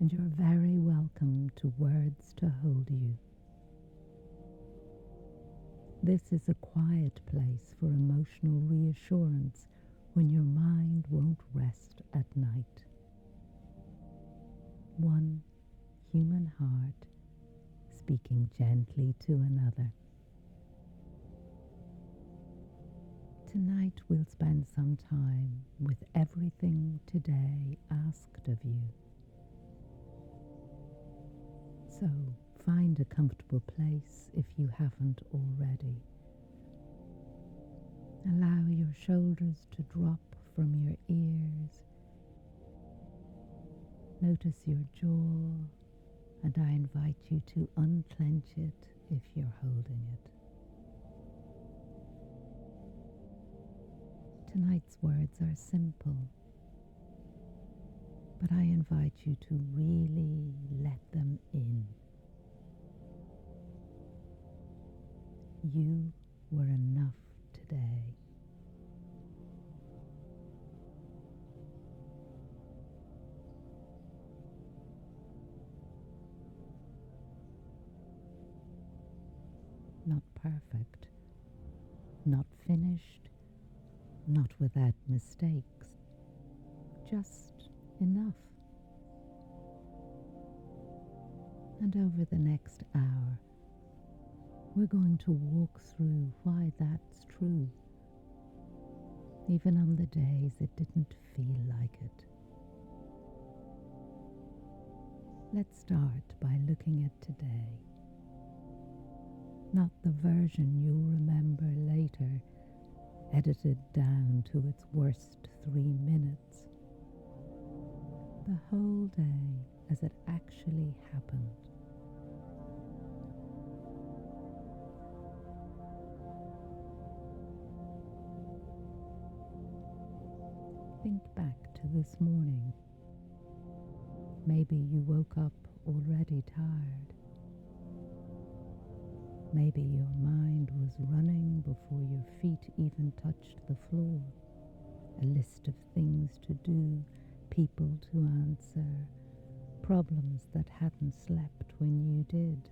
and you're very welcome to Words to Hold You. This is a quiet place for emotional reassurance when your mind won't rest at night. One human heart speaking gently to another. Tonight we'll spend some time with everything today asked of you. So find a comfortable place if you haven't already. Allow your shoulders to drop from your ears. Notice your jaw, and I invite you to unclench it if you're holding it. Tonight's words are simple, but I invite you to really let them in. You were enough today. Not perfect, not finished, not without mistakes, just enough. And over the next hour, we're going to walk through why that's true, even on the days it didn't feel like it. Let's start by looking at today. Not the version you'll remember later, edited down to its worst 3 minutes. The whole day as it actually happened. Think back to this morning. Maybe you woke up already tired. Maybe your mind was running before your feet even touched the floor. A list of things to do, people to answer, problems that hadn't slept when you did.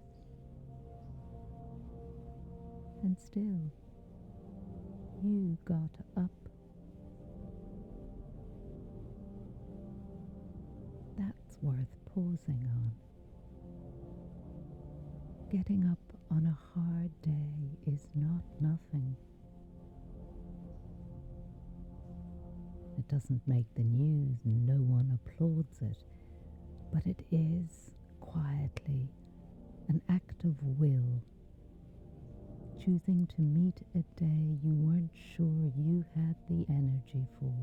And still, you got up. That's worth pausing on. Getting up on a hard day is not nothing. It doesn't make the news, no one applauds it, but it is, quietly, an act of will, choosing to meet a day you weren't sure you had the energy for.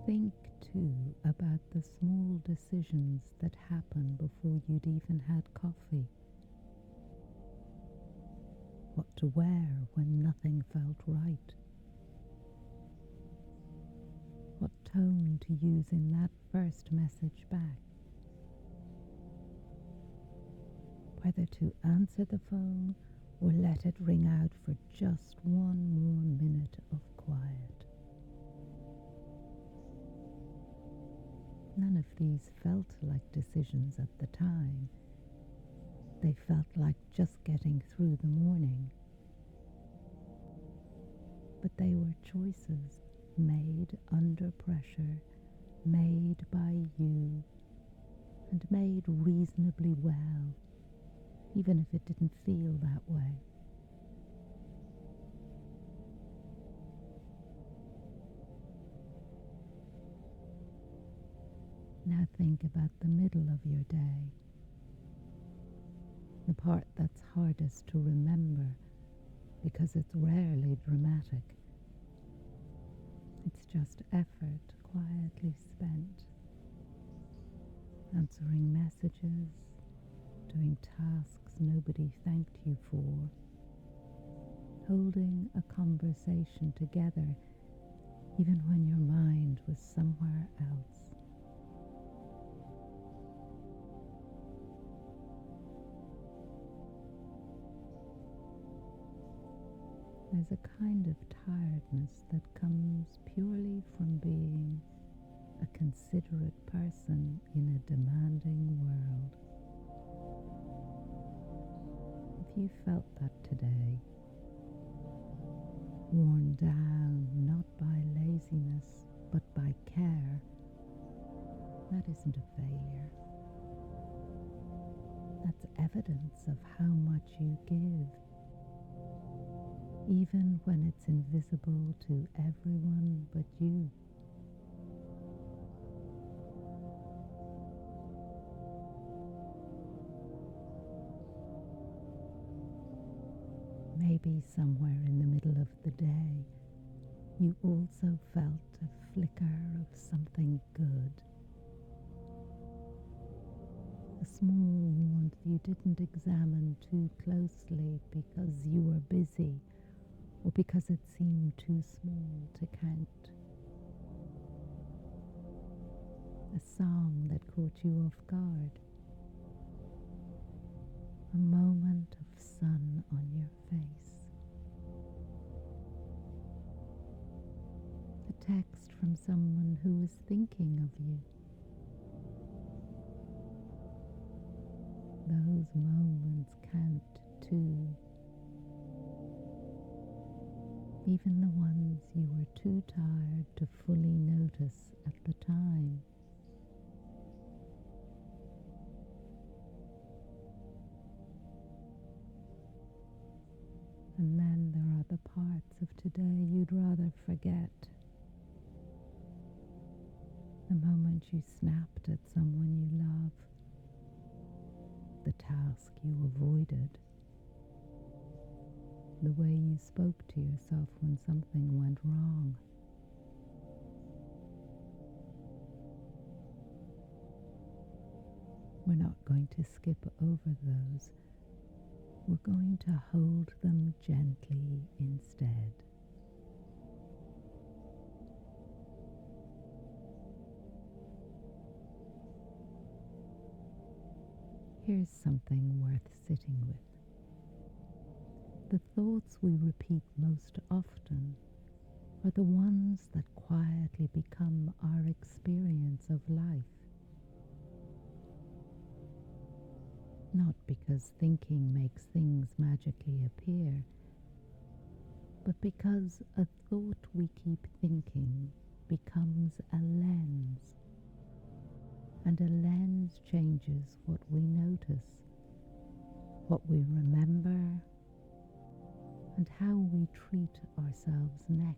Think, too, about the small decisions that happen before you'd even had coffee. What to wear when nothing felt right. What tone to use in that first message back. Whether to answer the phone or let it ring out for just one more minute of quiet. None of these felt like decisions at the time. They felt like just getting through the morning. But they were choices made under pressure, made by you, and made reasonably well, even if it didn't feel that way. Now think about the middle of your day, the part that's hardest to remember because it's rarely dramatic. It's just effort quietly spent, answering messages, doing tasks nobody thanked you for, holding a conversation together even when your mind was somewhere else. There's a kind of tiredness that comes purely from being considerate person in a demanding world. If you felt that today, worn down not by laziness but by care, that isn't a failure. That's evidence of how much you give, even when it's invisible to everyone but you. Maybe somewhere in the middle of the day, you also felt a flicker of something good. A small warmth you didn't examine too closely because you were busy or because it seemed too small to count. A song that caught you off guard. A moment of sun on your face. A text from someone who was thinking of you. Those moments count too. Even the ones you were too tired to fully notice at the time. And then there are the parts of today you'd rather forget. The moment you snapped at someone you love. The task you avoided. The way you spoke to yourself when something went wrong. We're not going to skip over those. We're going to hold them gently instead. Here's something worth sitting with. The thoughts we repeat most often are the ones that quietly become our experience of life. Not because thinking makes things magically appear, but because a thought we keep thinking becomes a lens, and a lens changes what we notice, what we remember, and how we treat ourselves next.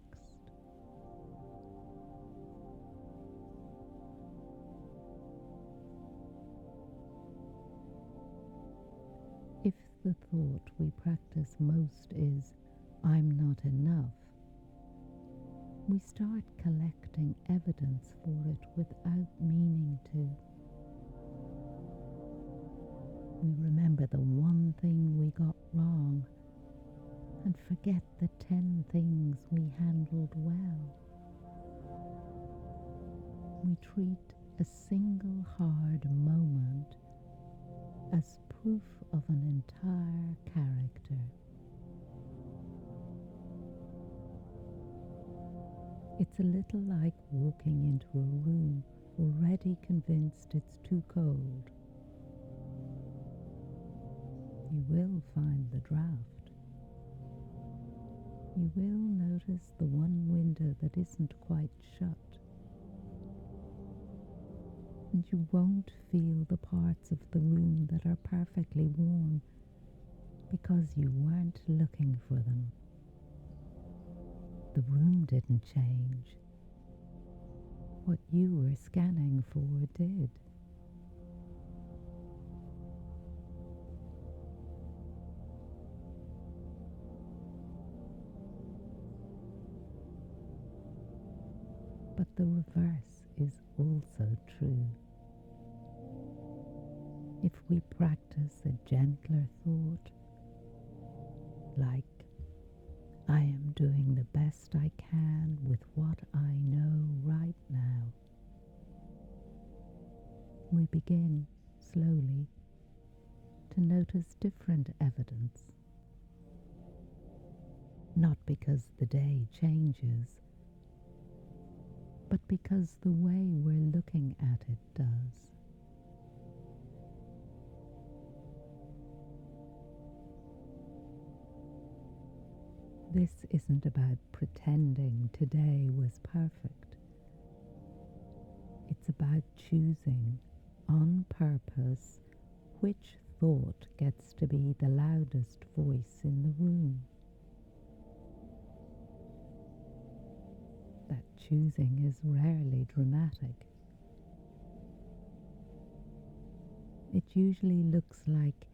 If the thought we practice most is, "I'm not enough," we start collecting evidence for it without meaning to. We remember the one thing we got wrong and forget the 10 things we handled well. We treat a single hard moment as proof of an entire character. It's a little like walking into a room already convinced it's too cold. You will find the draft. You will notice the one window that isn't quite shut. And you won't feel the parts of the room that are perfectly warm because you weren't looking for them. The room didn't change. What you were scanning for did. But the reverse is also true. If we practice a gentler thought, like, "I am doing the best I can with what I know right now," we begin, slowly, to notice different evidence. Not because the day changes, but because the way we're looking at it does. This isn't about pretending today was perfect. It's about choosing on purpose which thought gets to be the loudest voice in the room. That choosing is rarely dramatic. It usually looks like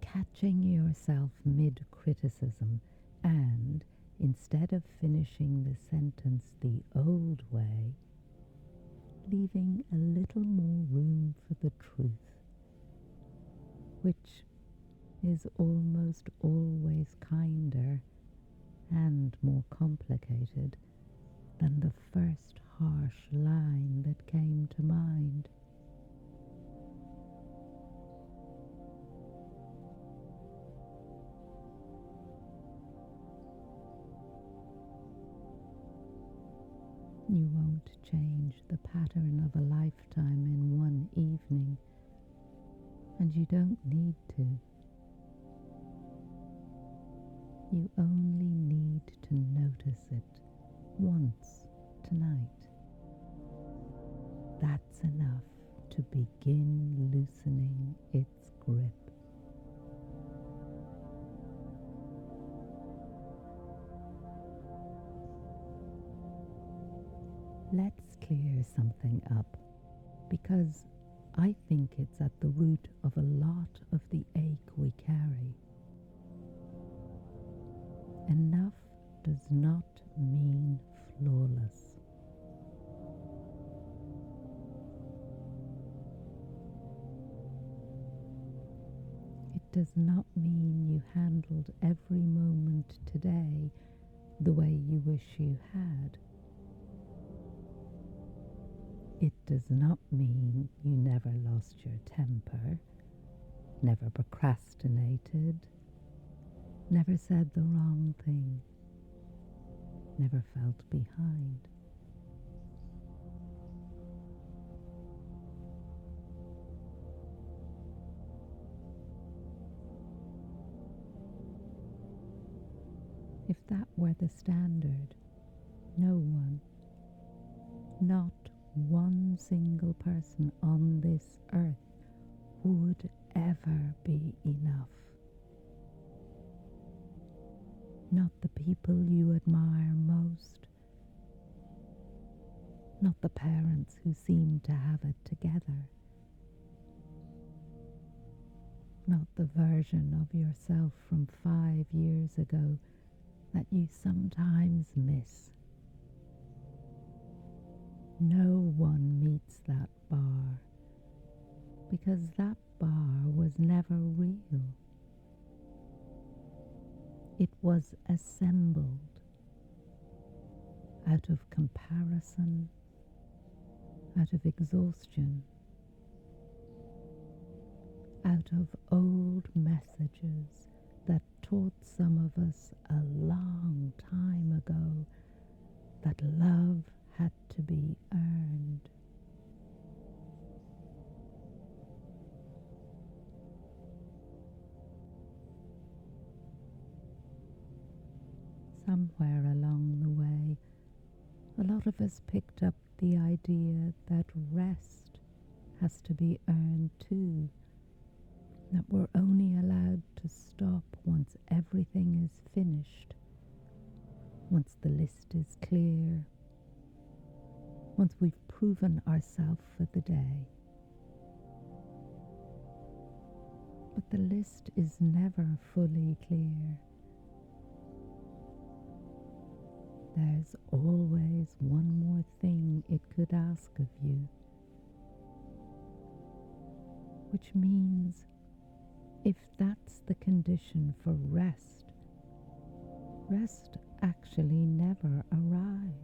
catching yourself mid-criticism and, instead of finishing the sentence the old way, leaving a little more room for the truth, which is almost always kinder and more complicated than the first harsh line that came to mind. You won't change the pattern of a lifetime in one evening, and you don't need to. You only need to notice it once tonight. That's enough to begin loosening its grip. Let's clear something up, because I think it's at the root of a lot of the ache we carry. Enough does not mean flawless. It does not mean you handled every moment today the way you wish you had. It does not mean you never lost your temper, never procrastinated, never said the wrong thing, never felt behind. If that were the standard, no one, not one single person on this earth would ever be enough. Not the people you admire most, not the parents who seem to have it together, not the version of yourself from 5 years ago that you sometimes miss. No one meets that bar, because that bar was never real. It was assembled out of comparison, out of exhaustion, out of old messages that taught some of us a long time ago that love had to be earned. Somewhere along the way, a lot of us picked up the idea that rest has to be earned too, that we're only allowed to stop once everything is finished, once the list is clear, once we've proven ourselves for the day. But the list is never fully clear. There's always one more thing it could ask of you, which means if that's the condition for rest, rest actually never arrives.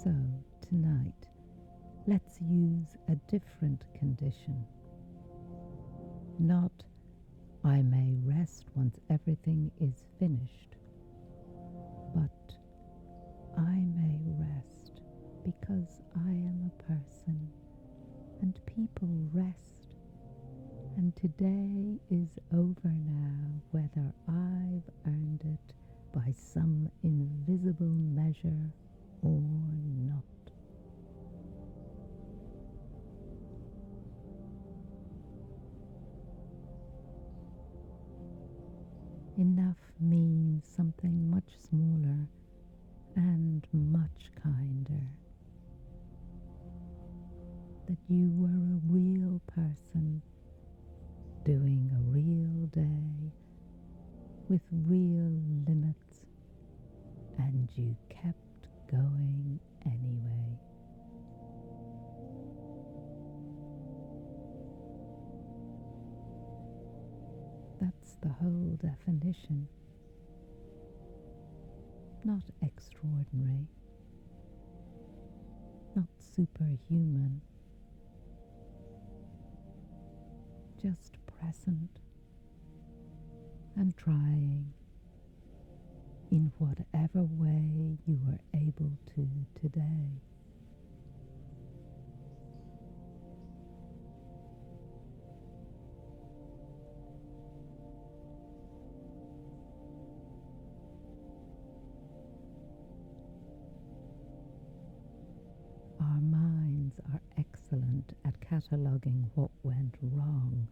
So tonight, Let's use a different condition. Not, I may rest once everything is finished, but I may rest because I am a person and people rest, and today is over now, whether I've earned it by some invisible measure or not. Enough means something much smaller and much kinder. That you were a real person doing a real day with real limits, and you kept going anyway. That's the whole definition. Not extraordinary, not superhuman, just present and trying in whatever way you were able to today. Our minds are excellent at cataloguing what went wrong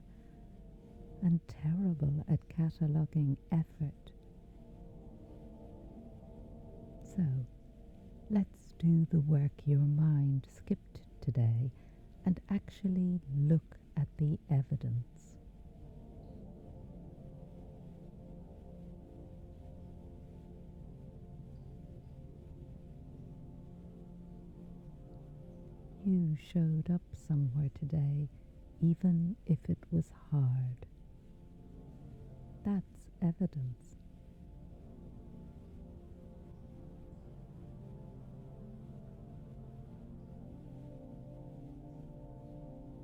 and terrible at cataloguing effort. So, let's do the work your mind skipped today and actually look at the evidence. You showed up somewhere today, even if it was hard. That's evidence.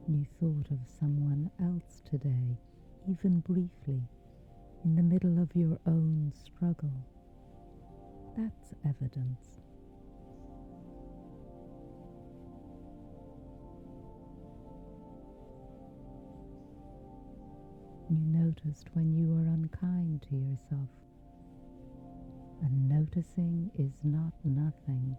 You thought of someone else today, even briefly, in the middle of your own struggle. That's evidence. You noticed when you were unkind to yourself, and noticing is not nothing.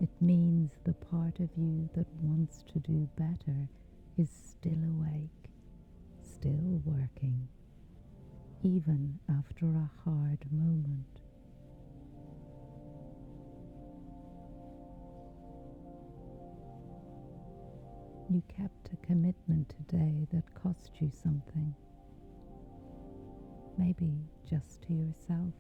It means the part of you that wants to do better is still awake, still working, even after a hard moment. You kept a commitment today that cost you something, maybe just to yourself.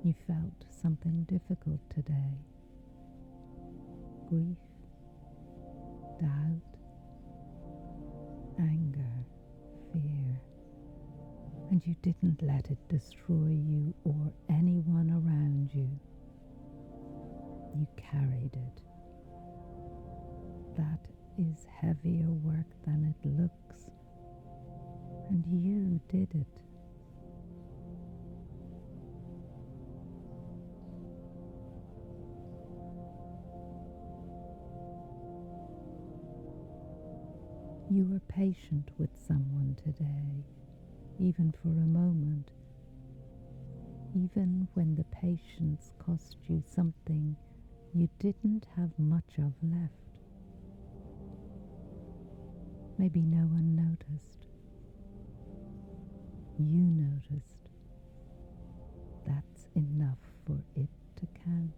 You felt something difficult today. Grief, doubt, anger, fear. And you didn't let it destroy you or anyone around you. You carried it. That is heavier work than it looks. And you did it. You were patient with someone today, even for a moment, even when the patience cost you something you didn't have much of left. Maybe no one noticed. You noticed. That's enough for it to count.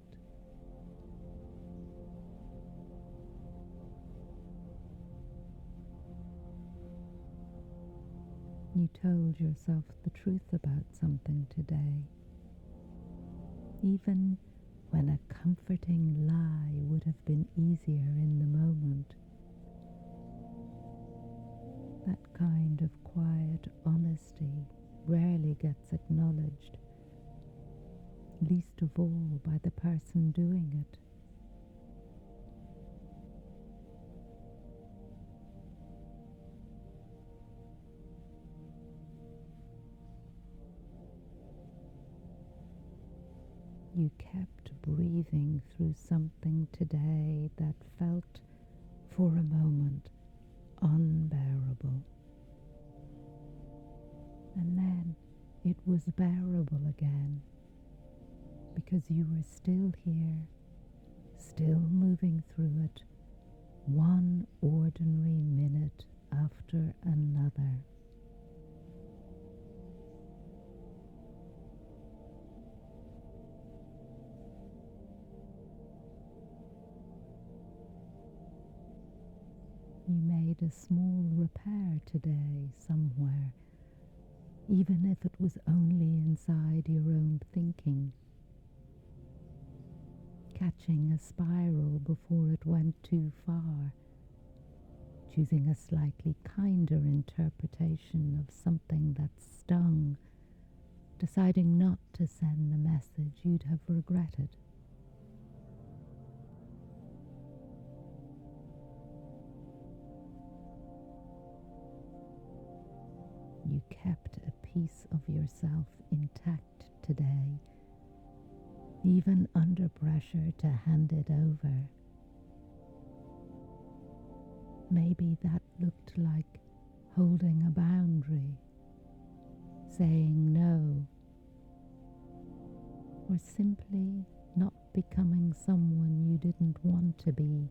You told yourself the truth about something today, even when a comforting lie would have been easier in the moment. That kind of quiet honesty rarely gets acknowledged, least of all by the person doing it. You kept breathing through something today that felt, for a moment, unbearable. And then it was bearable again, because you were still here, still moving through it, one ordinary minute after another. You made a small repair today somewhere, even if it was only inside your own thinking, catching a spiral before it went too far, choosing a slightly kinder interpretation of something that stung, deciding not to send the message you'd have regretted. You kept a piece of yourself intact today, even under pressure to hand it over. Maybe that looked like holding a boundary, saying no, or simply not becoming someone you didn't want to be,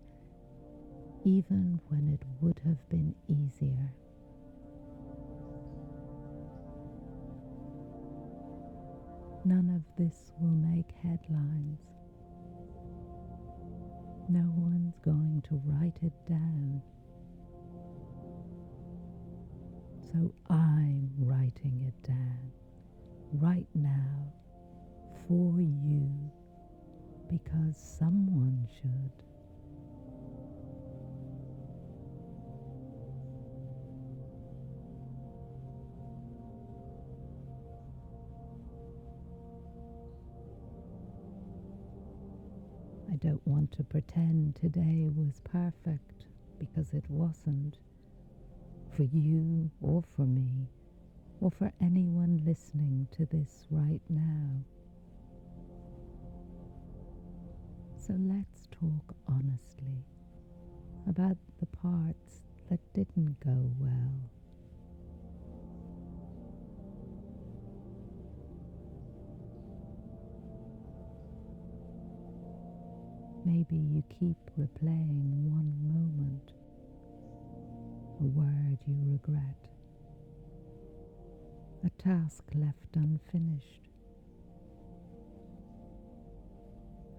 even when it would have been easier. None of this will make headlines. No one's going to write it down. So I'm writing it down right now for you, because someone should. I don't want to pretend today was perfect, because it wasn't, for you or for me, or for anyone listening to this right now. So let's talk honestly about the parts that didn't go well. Maybe you keep replaying one moment, a word you regret, a task left unfinished,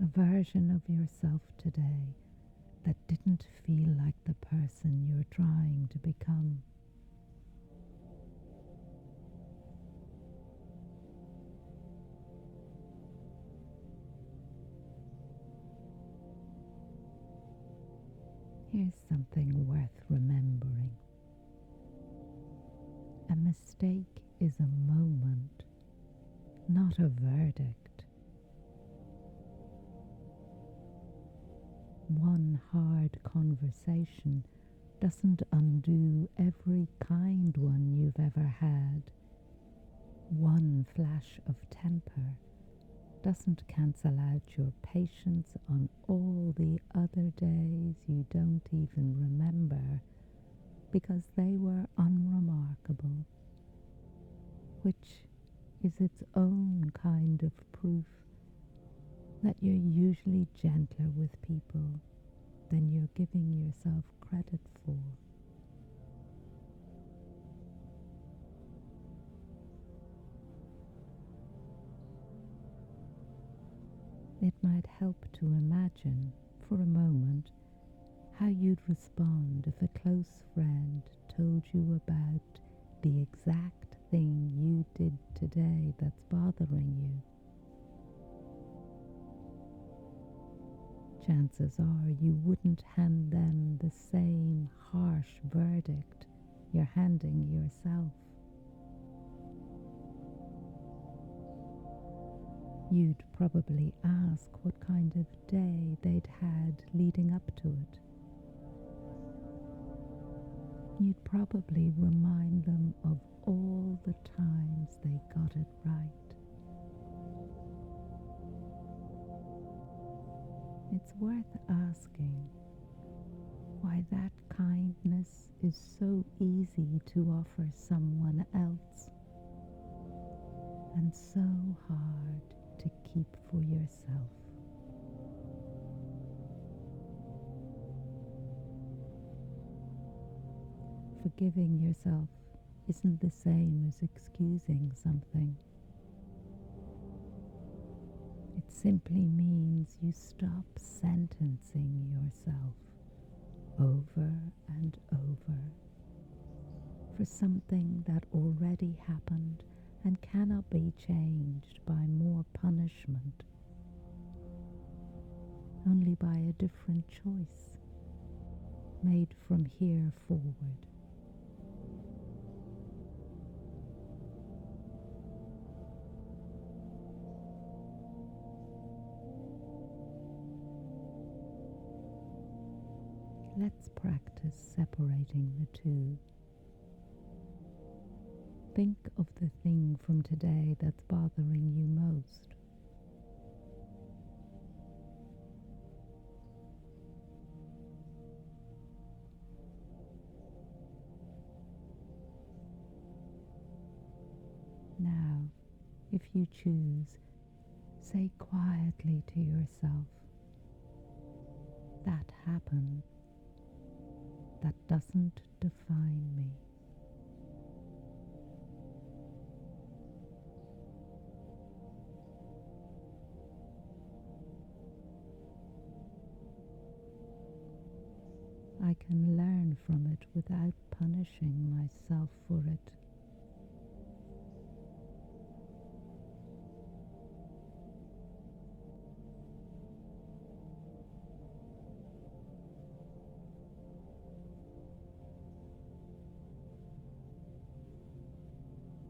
a version of yourself today that didn't feel like the person you're trying to become. Here's something worth remembering. A mistake is a moment, not a verdict. One hard conversation doesn't undo every kind one you've ever had. One flash of temper doesn't cancel out your patience on all the other days you don't even remember, because they were unremarkable, which is its own kind of proof that you're usually gentler with people than you're giving yourself credit for. It might help to imagine for a moment how you'd respond if a close friend told you about the exact thing you did today that's bothering you. Chances are you wouldn't hand them the same harsh verdict you're handing yourself. You'd probably ask what kind of day they'd had leading up to it. You'd probably remind them of all the times they got it right. It's worth asking why that kindness is so easy to offer someone else and so hard to keep for yourself. Forgiving yourself isn't the same as excusing something. It simply means you stop sentencing yourself over and over for something that already happened and cannot be changed by more punishment, only by a different choice made from here forward. Let's practice separating the two. Think of the thing from today that's bothering you most. Now, if you choose, say quietly to yourself, "That happened. That doesn't define me." I can learn from it without punishing myself for it.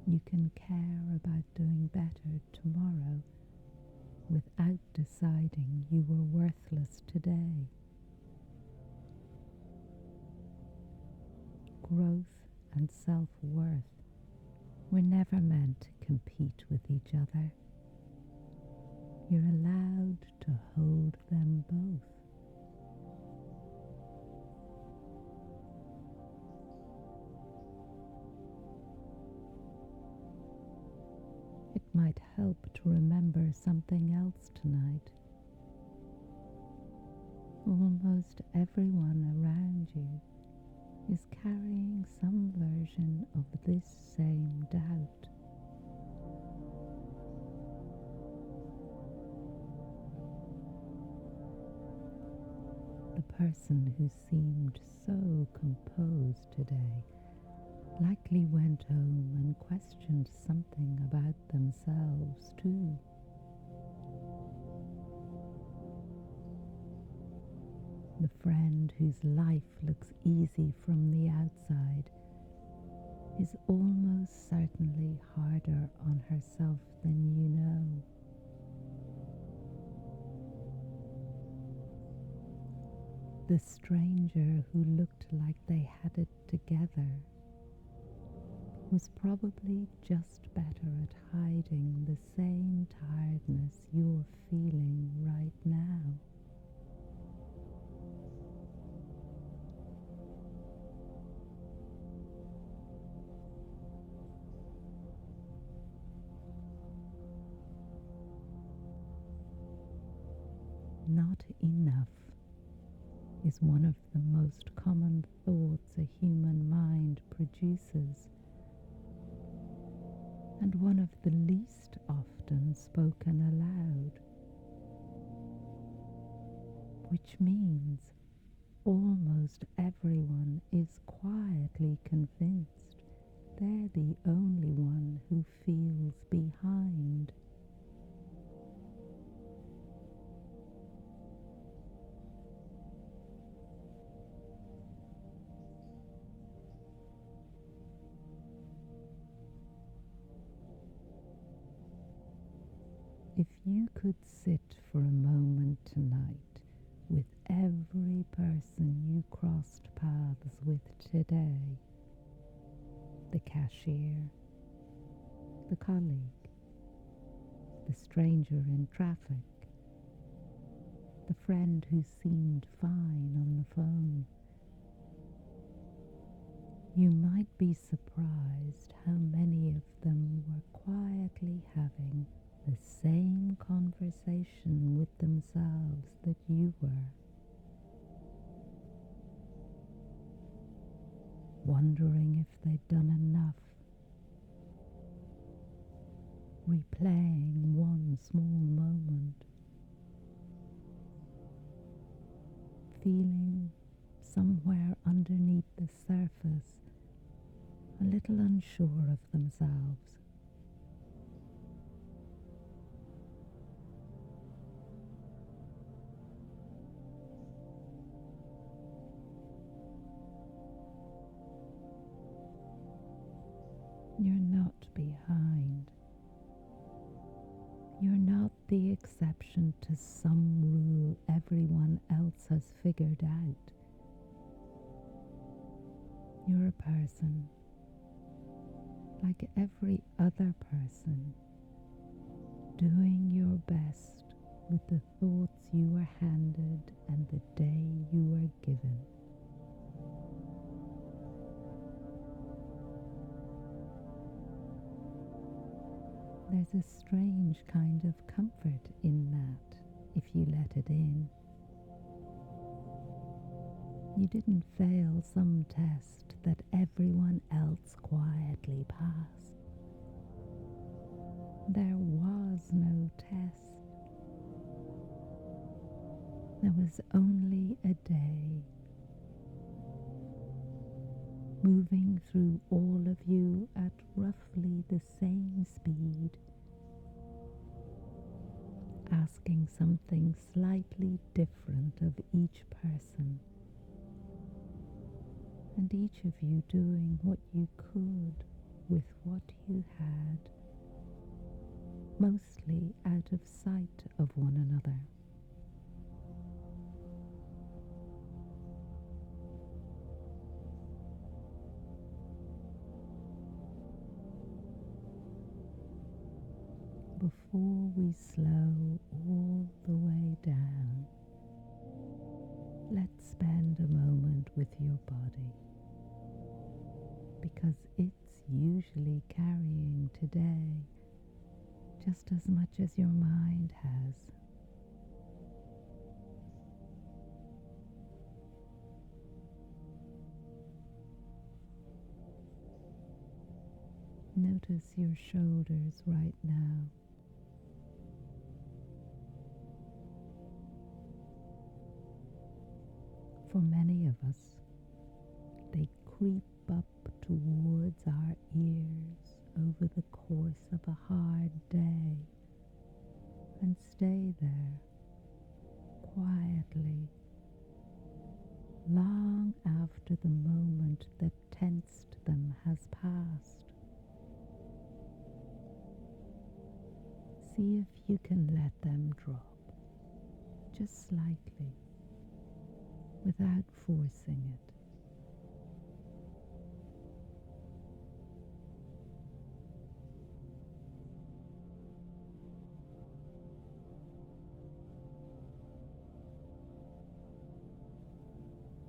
You can care about doing better tomorrow without deciding you were worthless today. Growth and self-worth were never meant to compete with each other. You're allowed to hold them both. It might help to remember something else tonight. Almost everyone around you is carrying some version of this same doubt. The person who seemed so composed today likely went home and questioned something about themselves too. The friend whose life looks easy from the outside is almost certainly harder on herself than you know. The stranger who looked like they had it together was probably just better at hiding the same tiredness you're feeling right now. Not enough is one of the most common thoughts a human mind produces, and one of the least often spoken aloud, which means almost everyone is quietly convinced they're the only one who feels behind. If you could sit for a moment tonight with every person you crossed paths with today, the cashier, the colleague, the stranger in traffic, the friend who seemed fine on the phone, you might be surprised how many of them were quietly having the same conversation with themselves that you were, wondering if they'd done enough, replaying one small moment, feeling somewhere underneath the surface a little unsure of themselves. You're not behind. You're not the exception to some rule everyone else has figured out. You're a person, like every other person, doing your best with the thoughts you were handed and the day you were given. There's a strange kind of comfort in that, if you let it in. You didn't fail some test that everyone else quietly passed. There was no test. There was only a day, moving through all of you at roughly the same speed, asking something slightly different of each person, and each of you doing what you could with what you had, mostly out of sight of one another. Before we slow all the way down, let's spend a moment with your body, because it's usually carrying today just as much as your mind has. Notice your shoulders right now. For many of us, they creep up towards our ears over the course of a hard day and stay there quietly long after the moment that tensed them has passed. See if you can let them drop, just slightly, without forcing it.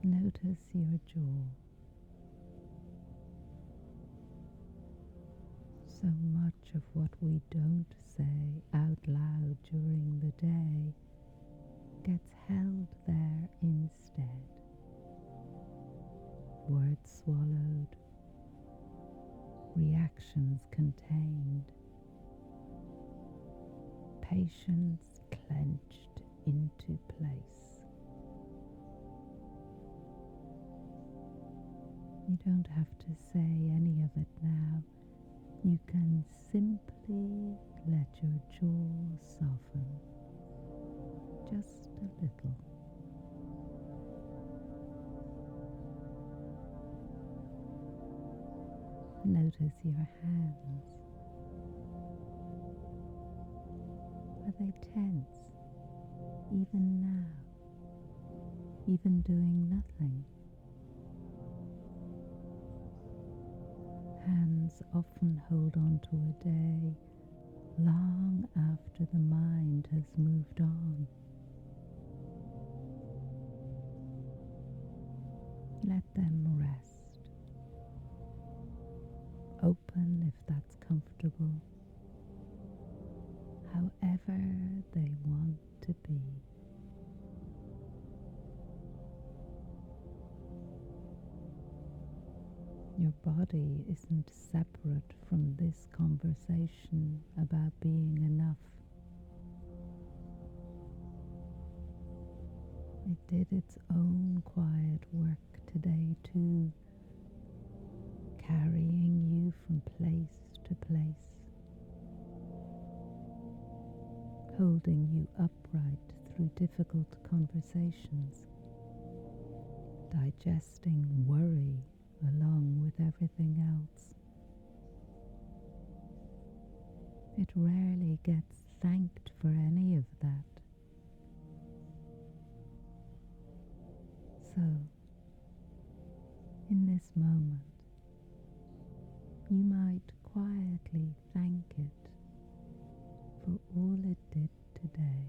Notice your jaw. So much of what we don't say out loud during the day gets held there instead. Words swallowed, reactions contained, patience clenched into place. You don't have to say any of it now. You can simply let your jaw soften, just a little. Notice your hands. they tense even now, even doing nothing? Hands often hold on to a day long after the mind has moved on. Let them rest, open if that's comfortable, however they want to be. Your body isn't separate from this conversation about being enough. It did its own quiet work today too, carrying you from place to place, holding you upright through difficult conversations, digesting worry along with everything else. It rarely gets thanked for any of that. So, in this moment, you might quietly thank it for all it did today.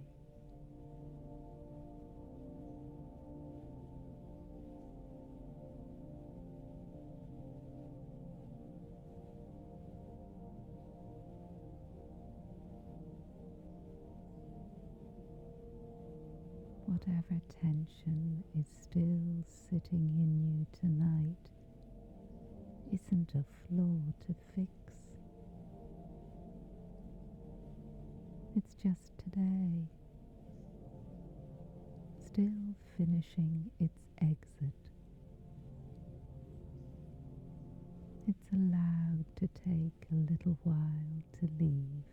Whatever tension is still sitting in you tonight isn't a flaw to fix. It's just today, still finishing its exit. It's allowed to take a little while to leave.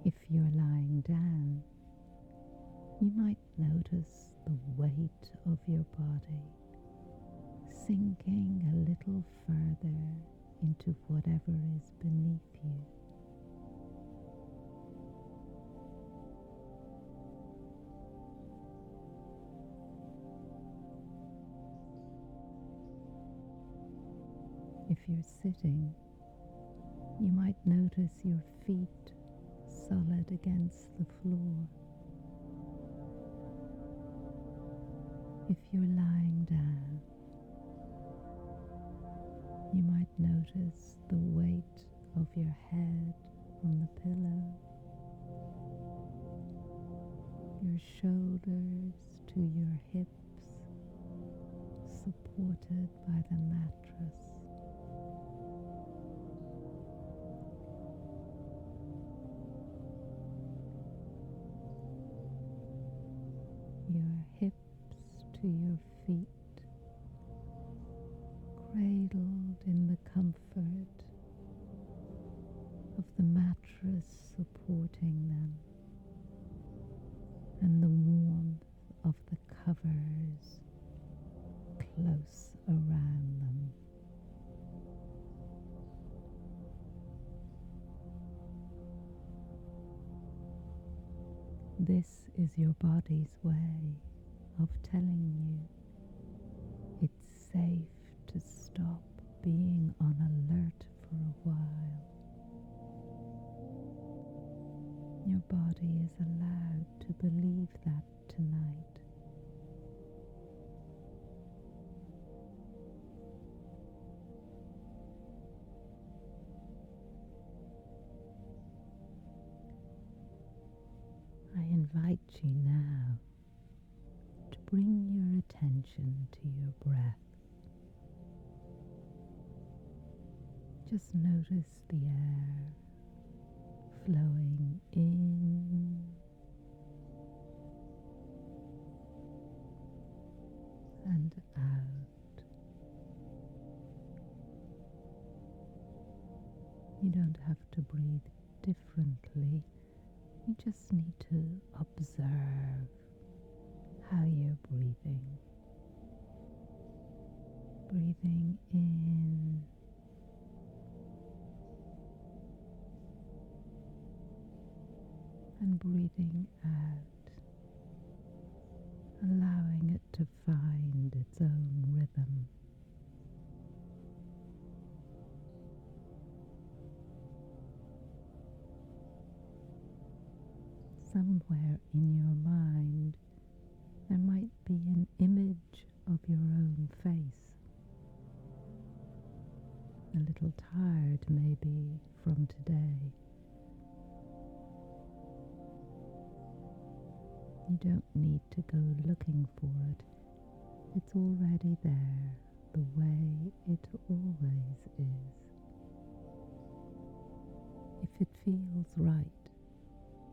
If you're lying down, you might notice the weight of your body sinking a little further into whatever is beneath you. If you're sitting, you might notice your feet solid against the floor. If you're lying down, you might notice the weight of your head on the pillow, your shoulders to your hips, supported by the mattress. Your hips to your feet, cradled in the comfort of the mattress supporting them and the warmth of the covers close around them. This is your body's way of telling you it's safe to stop being on alert for a while. Your body is allowed to believe that tonight. I invite you now to bring your attention to your breath. Just notice the air flowing in and out. You don't have to breathe differently. You just need to observe somewhere in your mind there might be an image of your own face. A little tired, maybe, from today. You don't need to go looking for it. It's already there, the way it always is. If it feels right,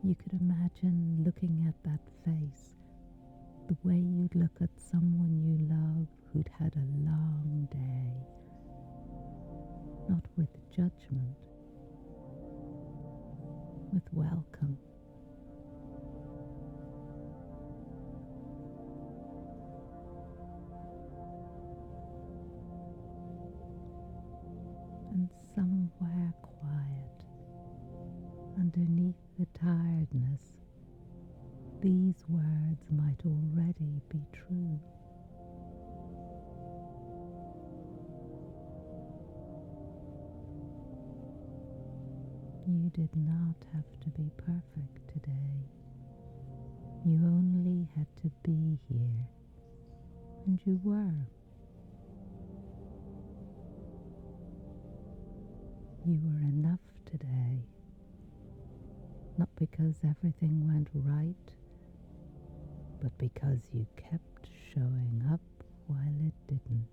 you could imagine looking at that face the way you'd look at someone you love who'd had a long day, not with judgment, with welcome. And somewhere quiet, underneath the tiredness, these words might already be true. You did not have to be perfect today. You only had to be here, and you were. You were enough today, not because everything went right, but because you kept showing up while it didn't.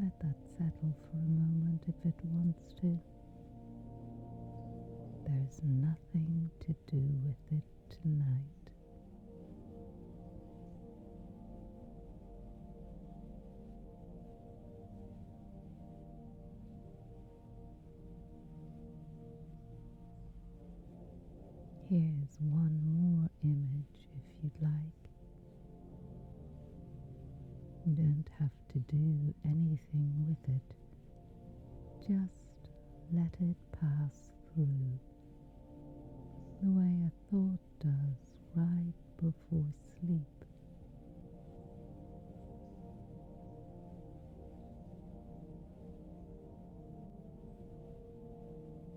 Let that settle for a moment if it wants to. There's nothing to do with it tonight. Here's one more image if you'd like. You don't have to do anything with it. Just let it pass through, the way a thought does right before sleep.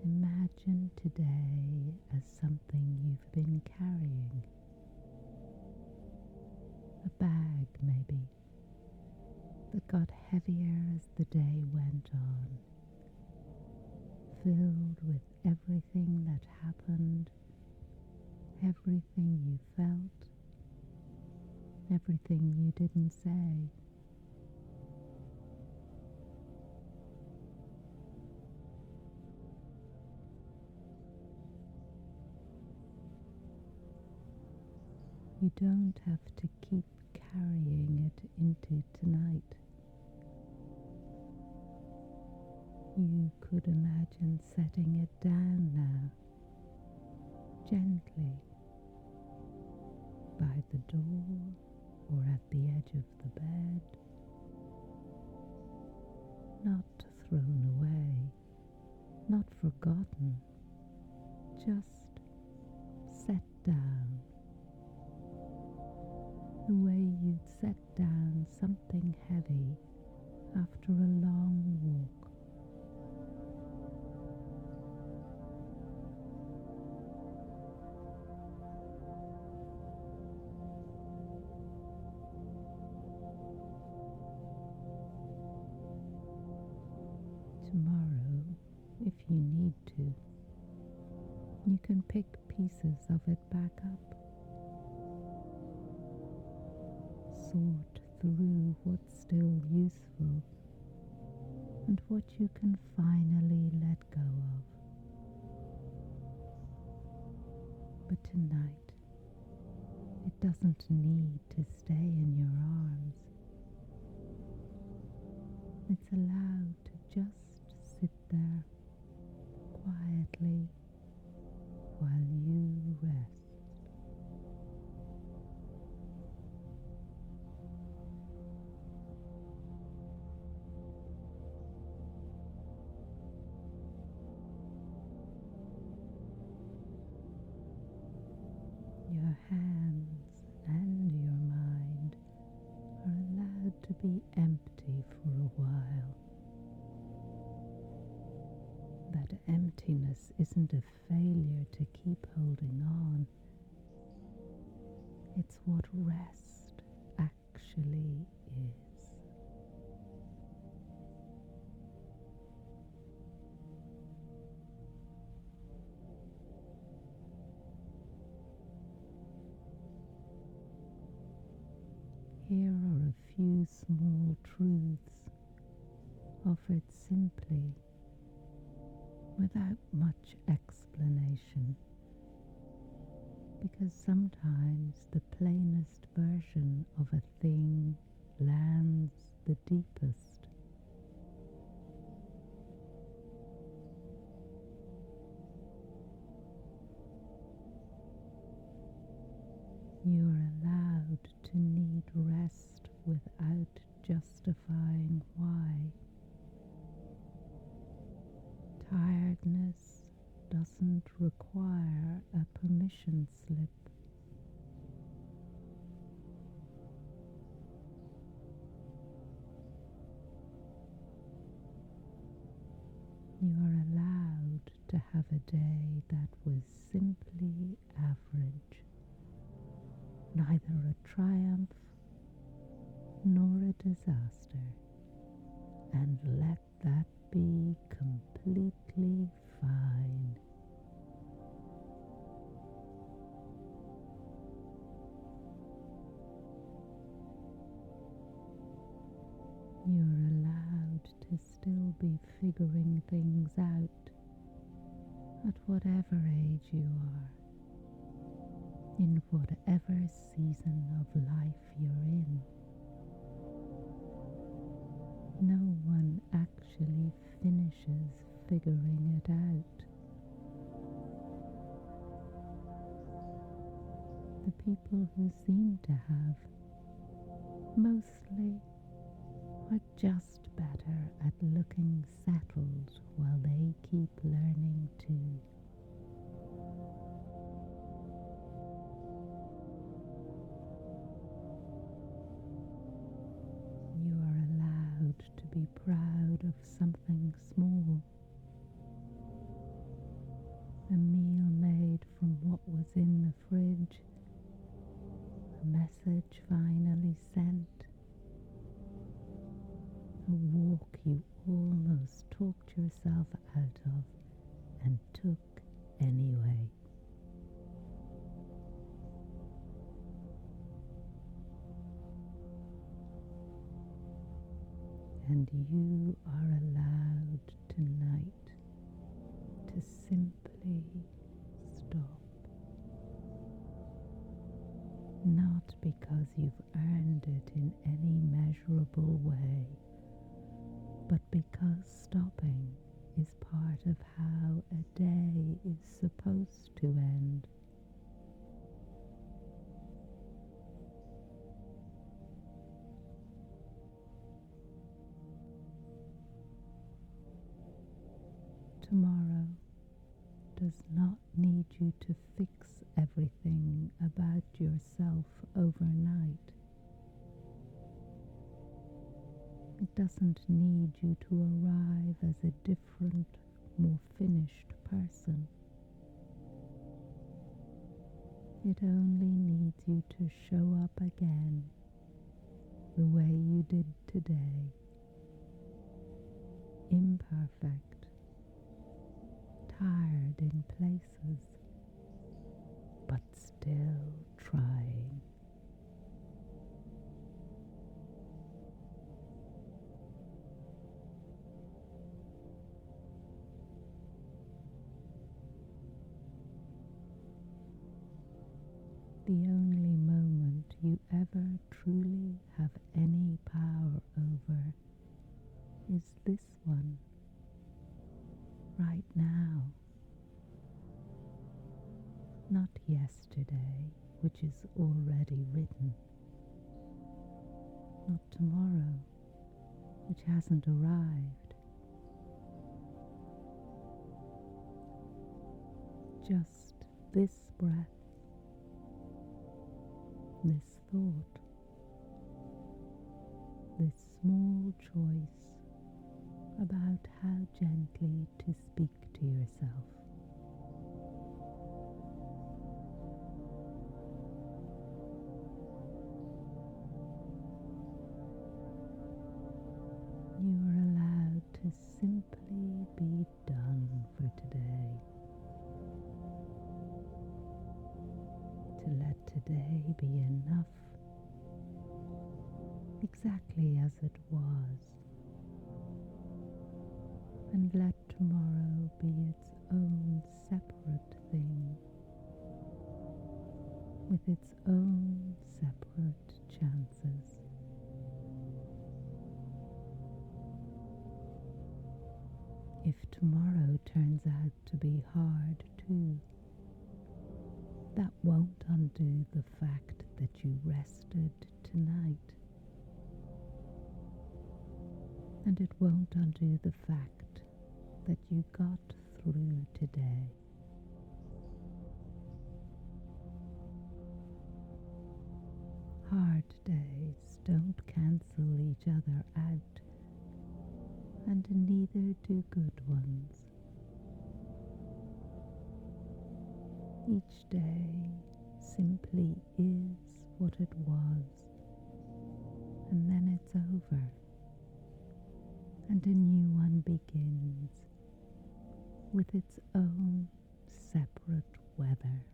Imagine today as something you've been carrying. A bag, maybe, that got heavier as the day went on, filled with everything that happened, everything you felt, everything you didn't say. You don't have to keep carrying it into tonight. You could imagine setting it down now, gently, by the door or at the edge of the bed, not thrown away, not forgotten, just set down, the way you'd set down something heavy after a long walk. Tomorrow, if you need to, you can pick pieces of it back up. Sort through what's still useful and what you can finally let go of. But tonight, it doesn't need to stay in your arms. It's allowed to just sit there quietly while you rest. your hands and your mind are allowed to be empty for a while. That emptiness isn't a failure to keep holding on. It's what rest actually is. Here are a few small truths offered simply, without much explanation, because sometimes the plainest version of a thing lands the deepest. You are allowed to need rest without justifying why. Tiredness doesn't require a permission slip. You are allowed to have a day that was simply average, neither a triumph nor a disaster, and let that be completely fine. You're allowed to still be figuring things out at whatever age you are, in whatever season of life you're in. No one actually finishes figuring it out. The people who seem to have mostly are just better at looking settled while they keep learning too. You are allowed to be proud of something small. A meal made from what was in the fridge, a message finally sent, a walk you almost talked yourself out of and took anyway. And you are allowed tonight to simply stop. Not because you've earned it in any measurable way, but because stopping is part of how a day is supposed to end. Tomorrow does not need you to fix everything about yourself overnight. It doesn't need you to arrive as a different, more finished person. It only needs you to show up again the way you did today, imperfect, tired in places, but still trying. The only moment you ever truly have any power over is this one, right now. Not yesterday, which is already written. Not tomorrow, which hasn't arrived. Just this breath this thought, this small choice about how gently to speak to yourself. You are allowed to simply be done for today, to let today be enough, exactly as it was, and let tomorrow be its own separate thing, with its own separate chances. If tomorrow turns out to be hard too, that won't undo the fact that you rested tonight. And it won't undo the fact that you got through today. Hard days don't cancel each other out, and neither do good ones. Each day simply is what it was, and then it's over, and a new one begins with its own separate weather.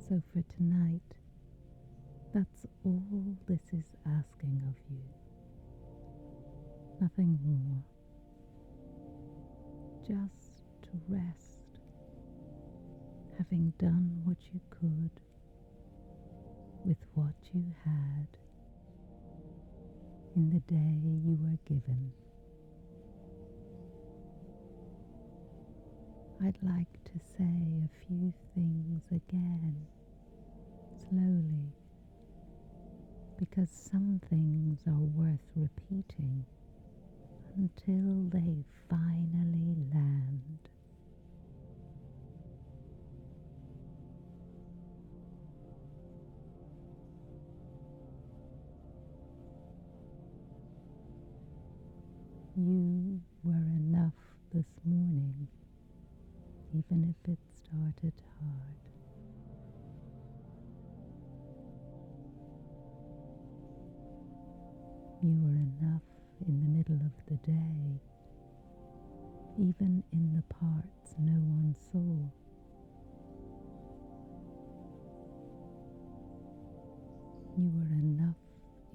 So for tonight, that's all this is asking of you. Nothing more. Just to rest, having done what you could with what you had in the day you were given. I'd like to say a few things again, slowly, because some things are worth repeating until they finally land. You were enough this morning, even if it started hard. You were enough in the middle of the day, even in the parts no one saw. You were enough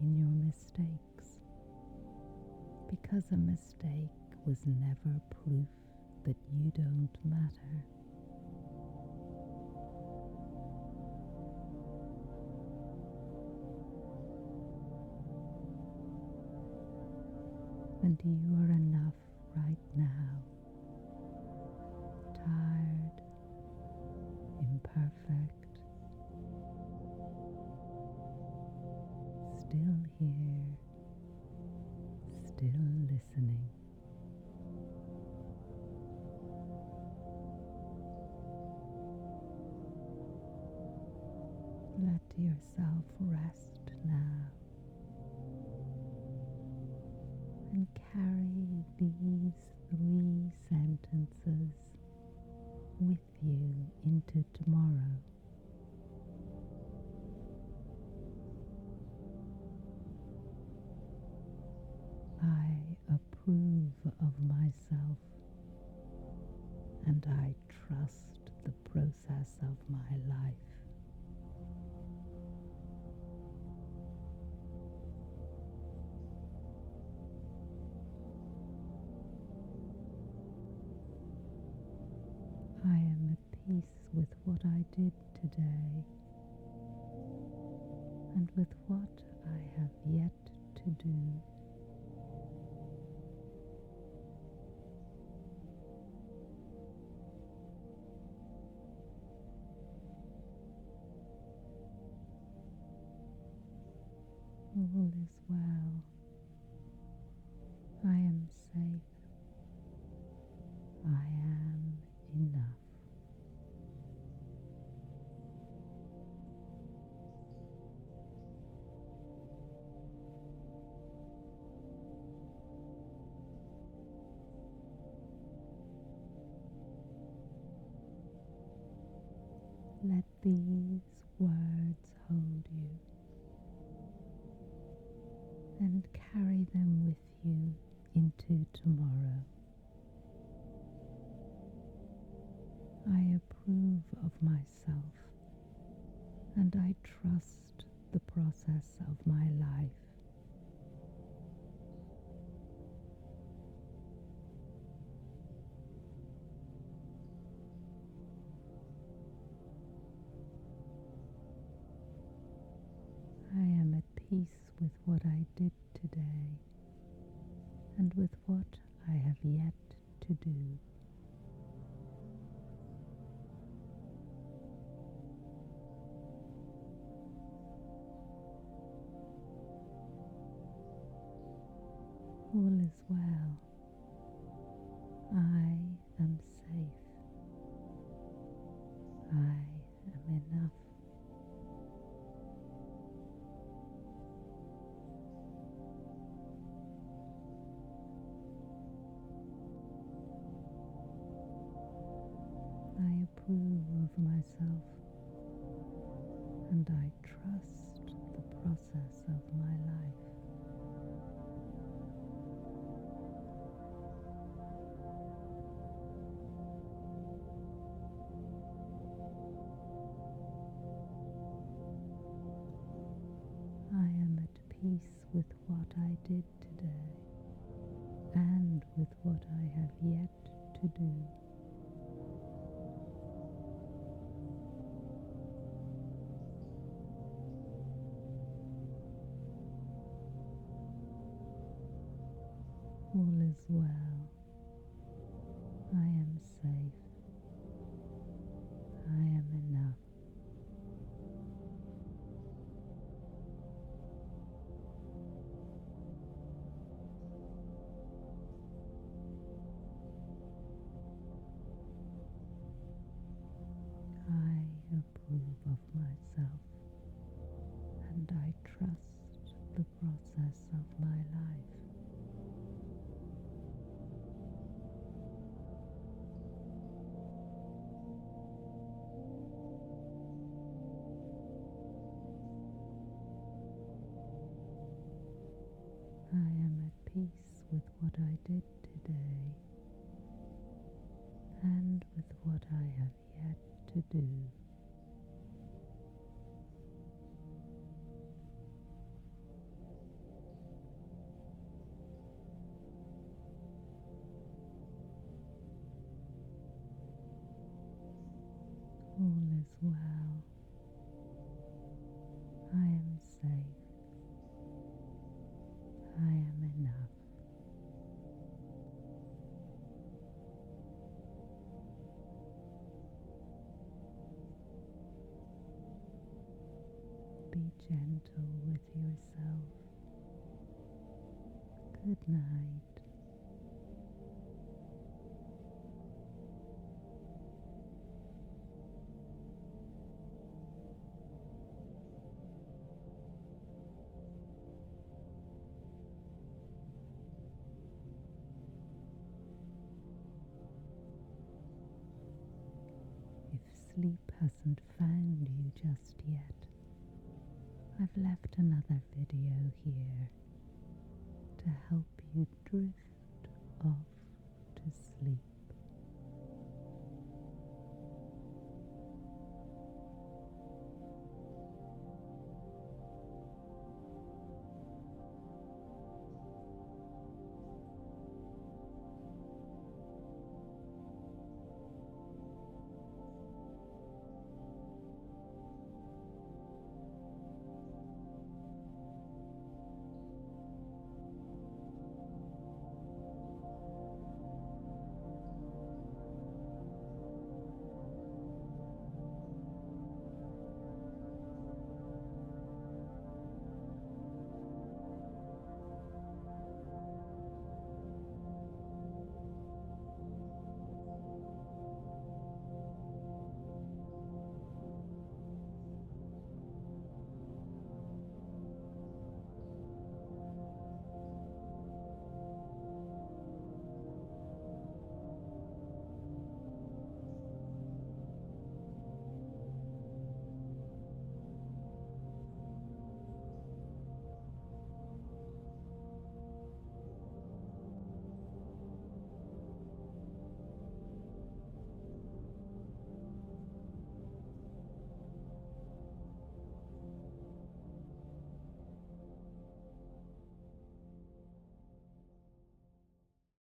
in your mistakes, because a mistake was never proof that you don't matter. And you are enough right now, tired, imperfect, still here, still listening. Let yourself rest now and carry these 3 sentences with you into tomorrow. I approve of myself, and I trust the process of my life. I am at peace with what I did today and with what I have yet to do. All is well. I these words hold you and carry them with you into tomorrow. I approve of myself and I trust the process of my life. I am at peace with what I did today and with what I have yet to do. All is well. I am safe. I am enough. I approve of myself and I trust the process of my life. I am at peace with what I did today and with what I have yet to do. All is well. I am safe. I am enough. I approve of myself and I trust the process of my life. I am at peace with what I did today and with what I have yet to do. All is well. I am safe. I am enough. Be gentle with yourself. Good night. If sleep hasn't found you just yet, I've left another video here to help you drift off